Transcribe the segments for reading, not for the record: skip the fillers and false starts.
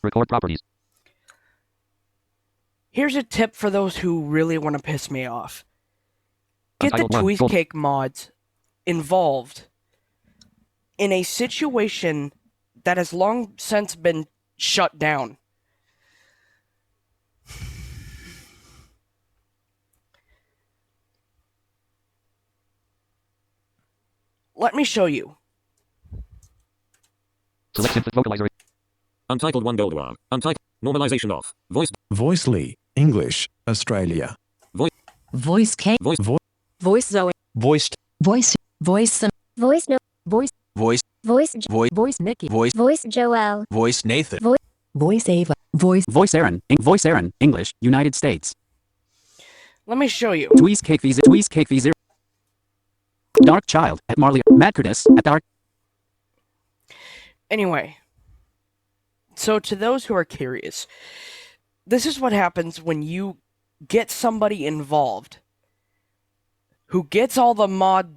Record properties. Here's a tip for those who really want to piss me off. Get the Untitled one. Full. Tweezcake mods involved in a situation that has long since been shut down. Let me show you. Select synthesis vocalizer. Untitled 1 Gold One. Untitled. Normalization off. Voice. Voicely, English, Australia. Voice K. Voice. Voice Zoe. Voiced. Voice. Voice. Voice no. Voice. Voice. Voice. Voice. Voice Nikki. Voice. Voice Joel. Voice Nathan. Voice Ava. Voice. Voice Aaron. Voice Aaron. English. United States. Let me show you. Tweezcake V0. Tweezcake V0. Dark Child at Marley. Matt Curtis at Dark. Anyway, so to those who are curious, this is what happens when you get somebody involved who gets all the mod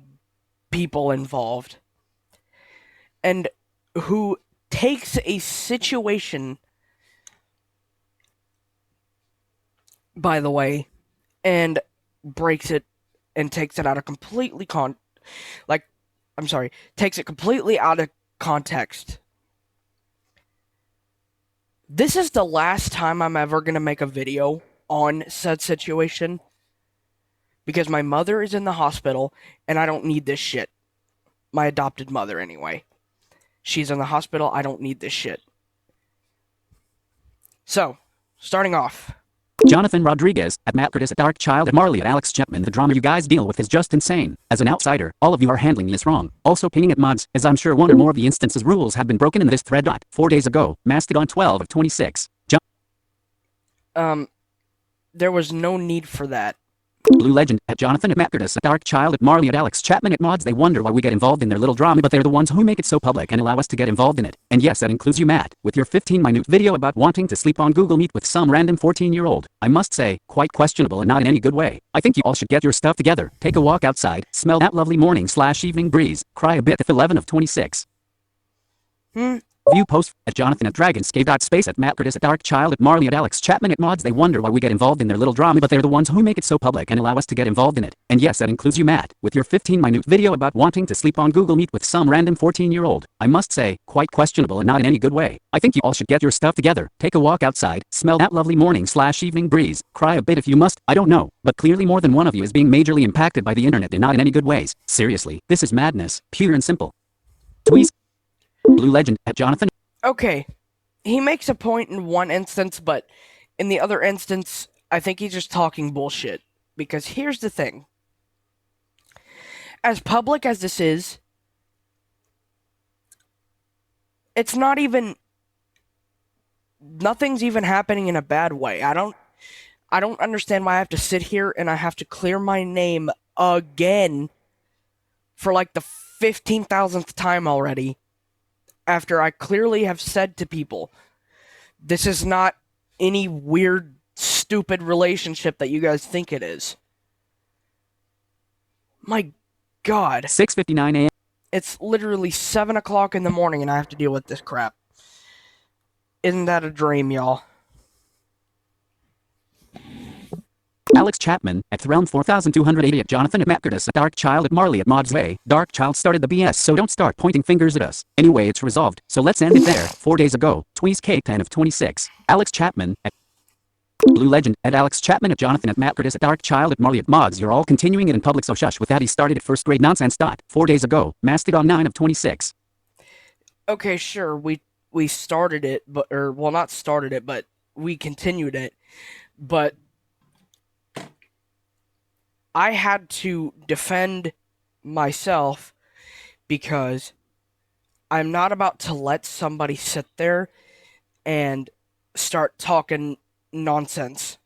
people involved and who takes a situation, by the way, and breaks it and takes it out of takes it completely out of context. This is the last time I'm ever going to make a video on said situation because my mother is in the hospital and I don't need this shit. My adopted mother, anyway. She's in the hospital. I don't need this shit. So, starting off. Jonathan Rodriguez at Matt Curtis at Dark Child at Marley at Alex Chapman. The drama you guys deal with is just insane. As an outsider, all of you are handling this wrong. Also pinging at mods, as I'm sure one or more of the instances rules have been broken in this thread. 4 days ago, Mastodon 12 of 26. There was no need for that. Blue Legend at Jonathan at Matt Curtis at Dark Child at Marley at Alex Chapman at mods. They wonder why we get involved in their little drama, but they're the ones who make it so public and allow us to get involved in it. And yes, that includes you, Matt, with your 15-minute video about wanting to sleep on Google Meet with some random 14-year-old. I must say, quite questionable and not in any good way. I think you all should get your stuff together, take a walk outside, smell that lovely morning/evening breeze, cry a bit if 11 of 26. View post at Jonathan at Dragonscape.space at Matt Curtis at Dark Child at Marley at Alex Chapman at mods. They wonder why we get involved in their little drama, but they're the ones who make it so public and allow us to get involved in it. And yes, that includes you, Matt, with your 15-minute video about wanting to sleep on Google Meet with some random 14-year-old. I must say, quite questionable and not in any good way. I think you all should get your stuff together, take a walk outside, smell that lovely morning/evening breeze, cry a bit if you must. I don't know, but clearly more than one of you is being majorly impacted by the internet and not in any good ways. Seriously, this is madness, pure and simple. Tweez. Blue Legend at Jonathan. Okay, he makes a point in one instance, but in the other instance, I think he's just talking bullshit. Because here's the thing. As public as this is, it's not even... Nothing's even happening in a bad way. I don't understand why I have to sit here and I have to clear my name again for like the 15,000th time already. After I clearly have said to people, this is not any weird, stupid relationship that you guys think it is. My God. 6:59 a.m. It's literally 7 o'clock in the morning and I have to deal with this crap. Isn't that a dream, y'all? Alex Chapman at Realm 4280 at Jonathan at Matt Curtis at Dark Child at Marley at Mods Way. Dark Child started the BS, so don't start pointing fingers at us. Anyway, it's resolved, so let's end it there. 4 days ago, Tweezcake 10 of 26. Alex Chapman at Blue Legend at Alex Chapman at Jonathan at Matt Curtis at Dark Child at Marley at Mods. You're all continuing it in public, so shush with that. He started at first grade nonsense. 4 days ago, Mastodon 9 of 26. Okay, sure, we started it, not started it, but we continued it. But I had to defend myself because I'm not about to let somebody sit there and start talking nonsense.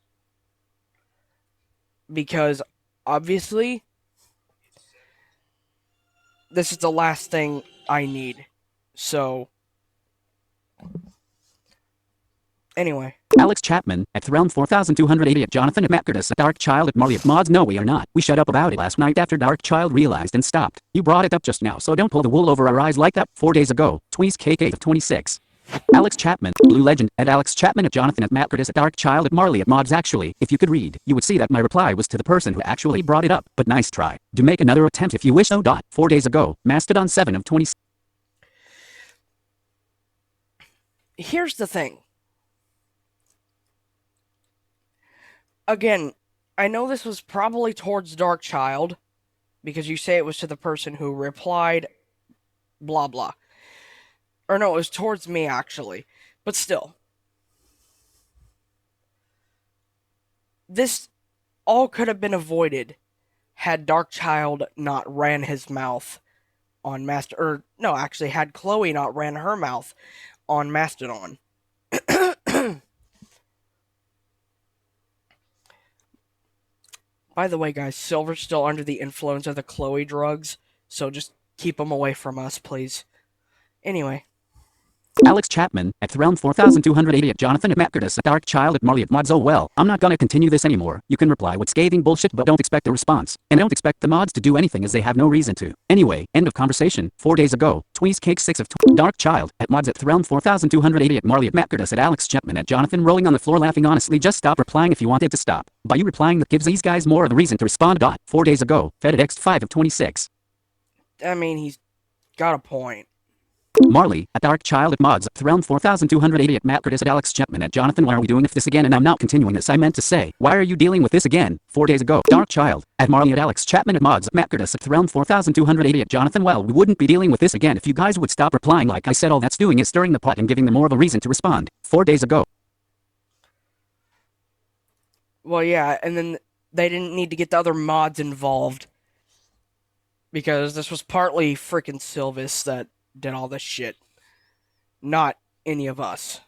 Because obviously, this is the last thing I need. So, anyway. Alex Chapman at Realm 4280 at Jonathan at Matt Curtis at Dark Child at Marley at Mods. No, we are not. We shut up about it last night after Dark Child realized and stopped. You brought it up just now, so don't pull the wool over our eyes like that. 4 days ago, Tweezcake 8 of 26. Alex Chapman, Blue Legend, at Alex Chapman, at Jonathan, at Matt Curtis, at Dark Child, at Marley, at Mods. Actually, if you could read, you would see that my reply was to the person who actually brought it up, but nice try. Do make another attempt if you wish. 4 days ago, Mastodon 7 of 20. Here's the thing. Again, I know this was probably towards Dark Child, because you say it was to the person who replied, blah blah. Or no, it was towards me, actually. But still. This all could have been avoided had Dark Child not ran his mouth on had Chloe not ran her mouth on Mastodon. By the way, guys, Silver's still under the influence of the Chloe drugs, so just keep him away from us, please. Anyway. Alex Chapman, at Threlm 4280, at Jonathan, at Matt Curtis, at Dark Child, at Marley, at Mods. Oh well, I'm not gonna continue this anymore. You can reply with scathing bullshit, but don't expect a response. And don't expect the mods to do anything, as they have no reason to. Anyway, end of conversation. 4 days ago, Tweez Cake 6 of Dark Child, at Mods, at Threlm 4280, at Marley, at Matt Curtis, at Alex Chapman, at Jonathan, rolling on the floor laughing. Honestly, just stop replying if you want it to stop. By you replying, that gives these guys more of a reason to respond. 4 days ago, Fed at X5 of 26. I mean, he's got a point. Marley, at Dark Child, at Mods, at Threlm 4280, at Matt Curtis, at Alex Chapman, at Jonathan. Why are we doing this again? And I'm not continuing this. I meant to say, why are you dealing with this again? 4 days ago, Dark Child, at Marley, at Alex Chapman, at Mods, at Matt Curtis, at Threlm 4280, at Jonathan. Well, we wouldn't be dealing with this again if you guys would stop replying. Like I said, all that's doing is stirring the pot and giving them more of a reason to respond. 4 days ago. Well, yeah, and then they didn't need to get the other mods involved, because this was partly frickin' Sylvis that did all this shit. Not any of us.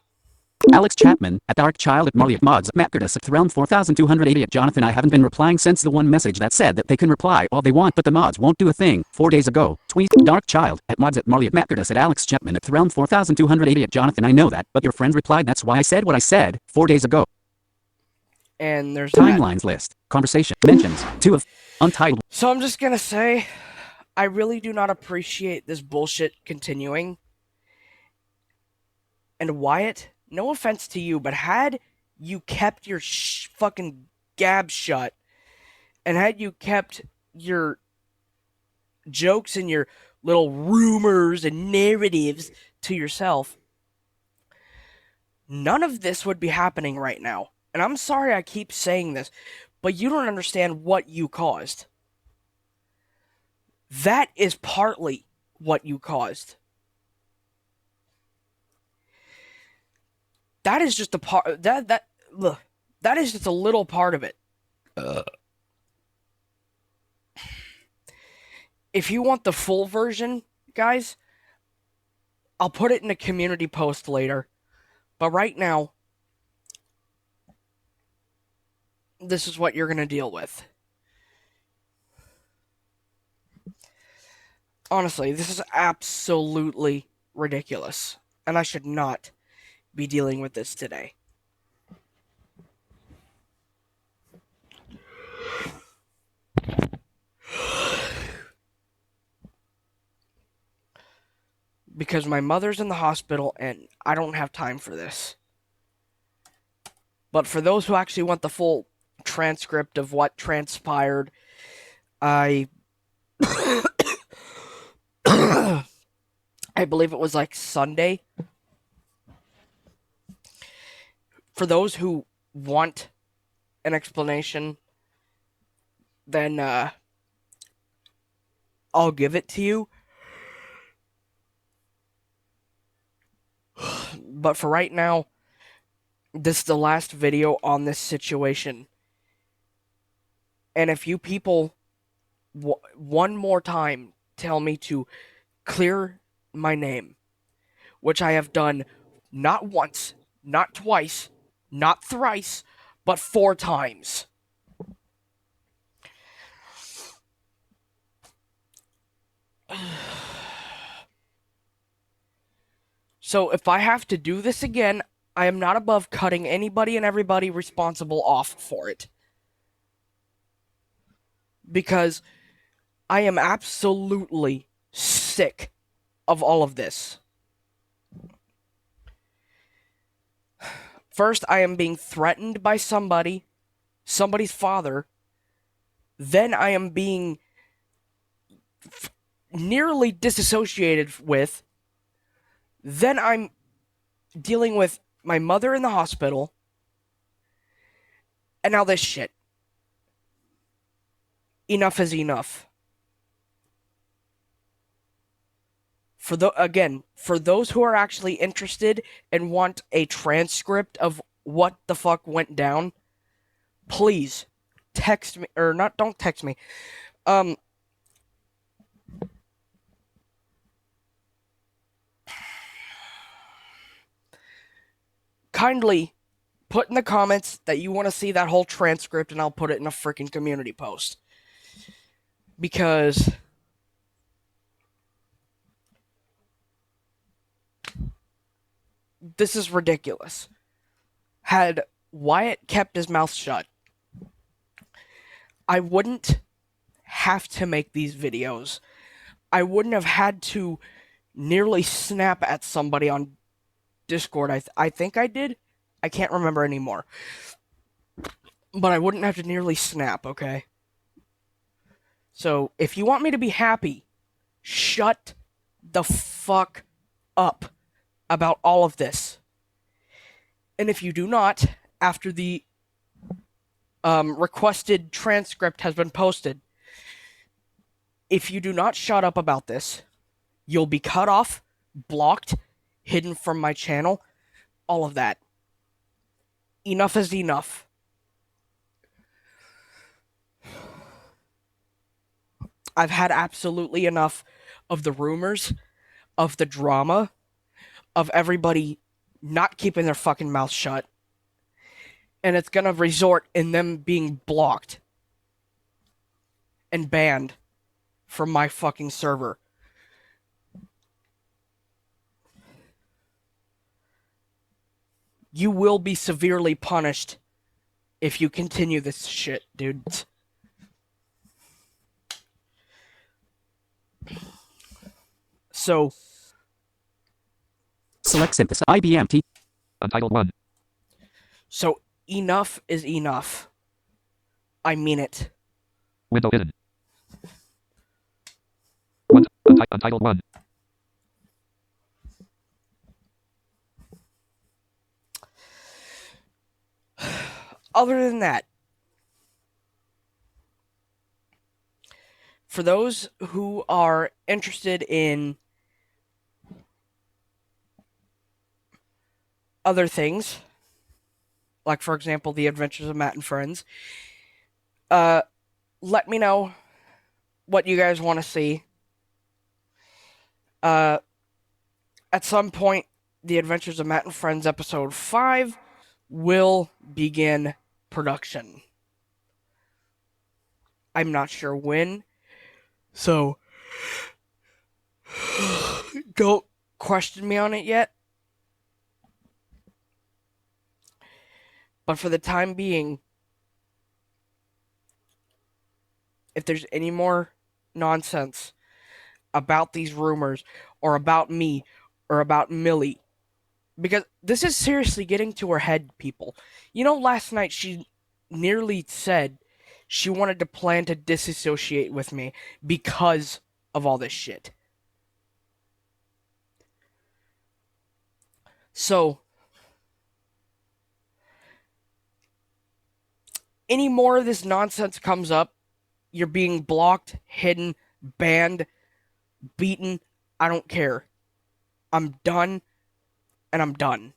Alex Chapman, at Dark Child, at Marley, at Mods, at Matt Curtis, at Threlm 4280, at Jonathan. I haven't been replying since the one message that said that they can reply all they want, but the mods won't do a thing. 4 days ago, Tweet Dark Child, at Mods, at Marley, at Matt Curtis, at Alex Chapman, at Threlm 4280, at Jonathan. I know that, but your friend replied, that's why I said what I said. 4 days ago. And there's Timelines list. Conversation. Mentions. 2 of Untitled. So I'm just gonna say, I really do not appreciate this bullshit continuing. And Wyatt, no offense to you, but had you kept your fucking gab shut, and had you kept your jokes and your little rumors and narratives to yourself, none of this would be happening right now. And I'm sorry I keep saying this, but you don't understand what you caused. That is partly what you caused. That is just a part that is just a little part of it. If you want the full version, guys, I'll put it in a community post later. But right now, this is what you're going to deal with. Honestly, this is absolutely ridiculous. And I should not be dealing with this today. Because my mother's in the hospital and I don't have time for this. But for those who actually want the full transcript of what transpired, I believe it was like Sunday. For those who want an explanation, then I'll give it to you. But for right now, this is the last video on this situation. And if you people one more time tell me to clear my name, which I have done not once, not twice, not thrice, but 4 times. So if I have to do this again, I am not above cutting anybody and everybody responsible off for it. Because I am absolutely sick of all of this. First, I am being threatened by somebody's father. Then I am being nearly disassociated with. Then I'm dealing with my mother in the hospital. And now this shit. Enough is enough. For those who are actually interested and want a transcript of what the fuck went down, please text me, or not, don't text me. Kindly put in the comments that you want to see that whole transcript, and I'll put it in a freaking community post. Because this is ridiculous. Had Wyatt kept his mouth shut, I wouldn't have to make these videos. I wouldn't have had to nearly snap at somebody on Discord. I think I did. I can't remember anymore. But I wouldn't have to nearly snap, okay? So, if you want me to be happy, shut the fuck up about all of this. And if you do not, after the requested transcript has been posted, if you do not shut up about this, you'll be cut off, blocked, hidden from my channel, all of that. Enough is enough. I've had absolutely enough of the rumors, of the drama, of everybody not keeping their fucking mouth shut. And it's gonna resort in them being blocked and banned from my fucking server. You will be severely punished if you continue this shit, dude. So, Select synthesis. IBM T. Untitled 1. so enough is enough. I mean it. Window hidden. Untitled 1. Other than that, for those who are interested in other things, like for example, The Adventures of Matt and Friends, let me know what you guys want to see. At some point, The Adventures of Matt and Friends episode 5 will begin production. I'm not sure when, so don't question me on it yet. But for the time being, if there's any more nonsense about these rumors, or about me, or about Millie, because this is seriously getting to her head, people. You know, last night she nearly said she wanted to plan to disassociate with me because of all this shit. So, any more of this nonsense comes up, you're being blocked, hidden, banned, beaten. I don't care. I'm done, and I'm done.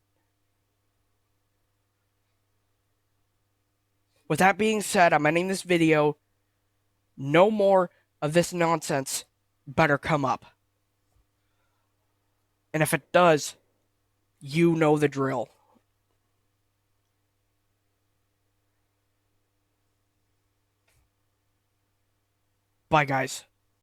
With that being said, I'm ending this video. No more of this nonsense better come up. And if it does, you know the drill. Bye, guys.